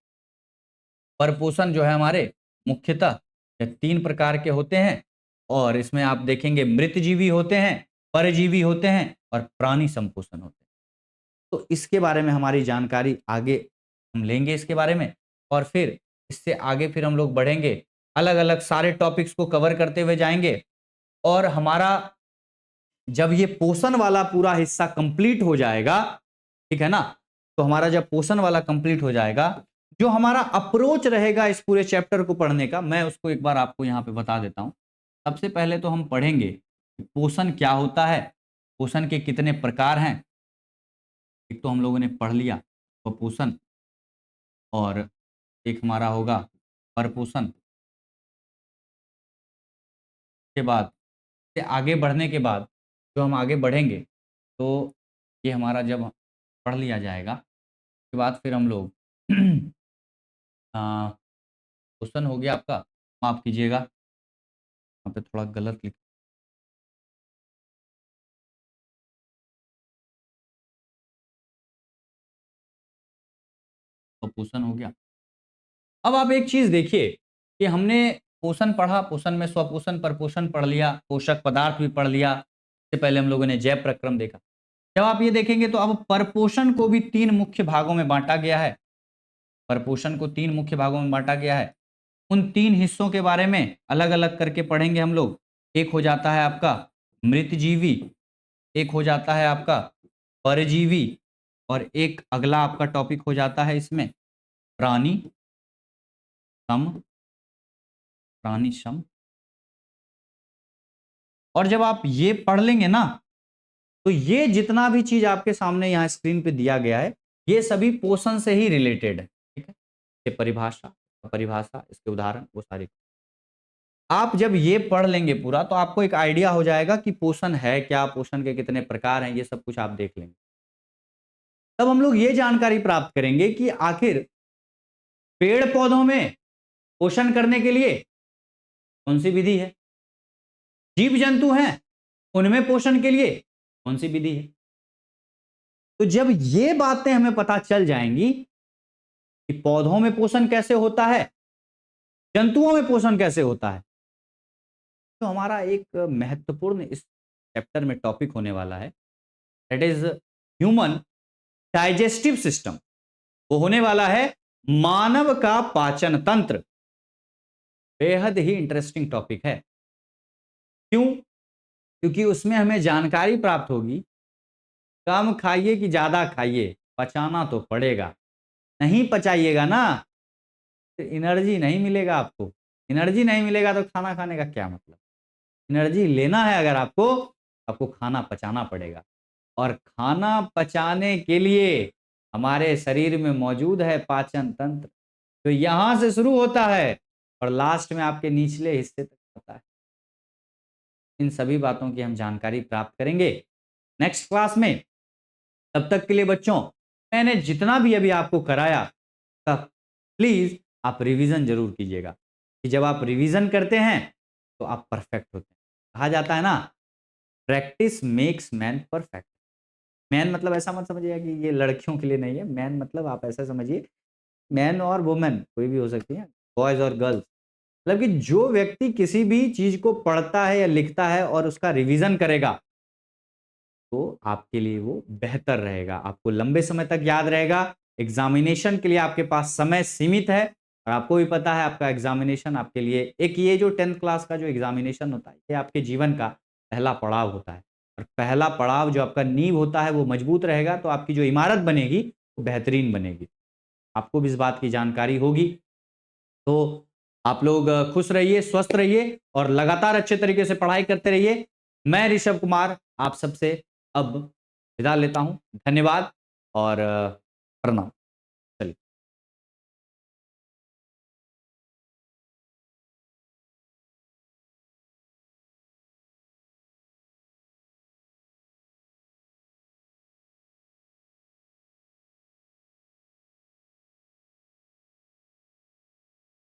S1: परपोषण जो है हमारे मुख्यतः ये 3 प्रकार के होते हैं। और इसमें आप देखेंगे मृतजीवी होते हैं, परजीवी होते हैं और प्राणी संपोषण होते हैं। तो इसके बारे में हमारी जानकारी आगे हम लेंगे इसके बारे में। और फिर इससे आगे फिर हम लोग बढ़ेंगे, अलग अलग सारे टॉपिक्स को कवर करते हुए जाएंगे। और हमारा जब ये पोषण वाला पूरा हिस्सा कंप्लीट हो जाएगा, ठीक है ना, तो हमारा जब पोषण वाला कंप्लीट हो जाएगा, जो हमारा अप्रोच रहेगा इस पूरे चैप्टर को पढ़ने का, मैं उसको एक बार आपको यहाँ पे बता देता हूँ। सबसे पहले तो हम पढ़ेंगे कि पोषण क्या होता है, पोषण के कितने प्रकार हैं। एक तो हम लोगों ने पढ़ लिया कुपोषण, और एक हमारा होगा परपोषण। के बाद से आगे बढ़ने के बाद जो हम आगे बढ़ेंगे, तो ये हमारा जब पढ़ लिया जाएगा, उसके बाद फिर हम लोग क्वेश्चन हो गया आपका, माफ़ कीजिएगा, यहाँ पे थोड़ा गलत लिख, तो पोषण हो गया। अब आप एक चीज़ देखिए कि हमने पोषण पढ़ा, पोषण में स्वपोषण, परपोषण पढ़ लिया, पोषक पदार्थ भी पढ़ लिया। इससे पहले हम लोगों ने जैव प्रक्रम देखा। जब आप ये देखेंगे तो अब परपोषण को भी 3 मुख्य भागों में बाँटा गया है। परपोषण को 3 मुख्य भागों में बाँटा गया है। उन 3 हिस्सों के बारे में अलग-अलग करके पढ़ेंगे हम लोग। एक हो जाता है आपका मृतजीवी, एक हो जाता है आपका परजीवी, और एक अगला आपका टॉपिक हो जाता है इसमें प्राणी सम, प्राणी सम। और जब आप ये पढ़ लेंगे ना, तो ये जितना भी चीज़ आपके सामने यहाँ स्क्रीन पे दिया गया है, ये सभी पोषण से ही रिलेटेड है, ठीक है? ये परिभाषा, परिभाषा, इसके उदाहरण, वो सारी। आप जब ये पढ़ लेंगे पूरा, तो आपको एक आइडिया हो जाएगा कि पोषण है क्या, पोषण के कितने प्रकार हैं, ये सब कुछ आप देख लेंगे। तब हम लोग ये जानकारी प्राप्त करेंगे कि आखिर पेड़ पौधों में पोषण करने के लिए कौन सी विधि है, जीव जंतु हैं उनमें पोषण के लिए कौन सी विधि है। तो जब ये बातें हमें पता चल जाएंगी कि पौधों में पोषण कैसे होता है, जंतुओं में पोषण कैसे होता है, तो हमारा एक महत्वपूर्ण इस चैप्टर में टॉपिक होने वाला है, that is human digestive system. वो होने वाला है मानव का पाचन तंत्र। बेहद ही इंटरेस्टिंग टॉपिक है। क्यों? क्योंकि उसमें हमें जानकारी प्राप्त होगी, कम खाइए कि ज्यादा खाइए, पचाना तो पड़ेगा। नहीं पचाइएगा ना, तो एनर्जी नहीं मिलेगा आपको। एनर्जी नहीं मिलेगा तो खाना खाने का क्या मतलब। एनर्जी लेना है अगर आपको, आपको खाना पचाना पड़ेगा। और खाना पचाने के लिए हमारे शरीर में मौजूद है पाचन तंत्र, तो यहां से शुरू होता है और लास्ट में आपके निचले हिस्से तक होता है। इन सभी बातों की हम जानकारी प्राप्त करेंगे नेक्स्ट क्लास में। तब तक के लिए बच्चों, मैंने जितना भी अभी आपको कराया, तब प्लीज आप रिवीजन जरूर कीजिएगा, कि जब आप रिवीजन करते हैं तो आप परफेक्ट होते हैं। कहा जाता है ना, practice makes man perfect. Man मतलब ऐसा मत समझिएगा कि ये लड़कियों के लिए नहीं है, मैन मतलब आप ऐसा समझिए, मैन और वुमेन कोई भी हो सकती है, बॉयज और गर्ल्स। मतलब कि जो व्यक्ति किसी भी चीज को पढ़ता है या लिखता है और उसका रिवीजन करेगा, तो आपके लिए वो बेहतर रहेगा, आपको लंबे समय तक याद रहेगा। एग्जामिनेशन के लिए आपके पास समय सीमित है, और आपको भी पता है आपका एग्जामिनेशन आपके लिए, एक ये जो 10th क्लास का जो एग्जामिनेशन होता है, ये आपके जीवन का पहला पड़ाव होता है। और पहला पड़ाव जो आपका नींव होता है वो मजबूत रहेगा, तो आपकी जो इमारत बनेगी वो बेहतरीन बनेगी। आपको भी इस बात की जानकारी होगी। तो आप लोग खुश रहिए, स्वस्थ रहिए, और लगातार अच्छे तरीके से पढ़ाई करते रहिए। मैं ऋषभ कुमार आप सबसे अब विदा लेता हूं। धन्यवाद और प्रणाम।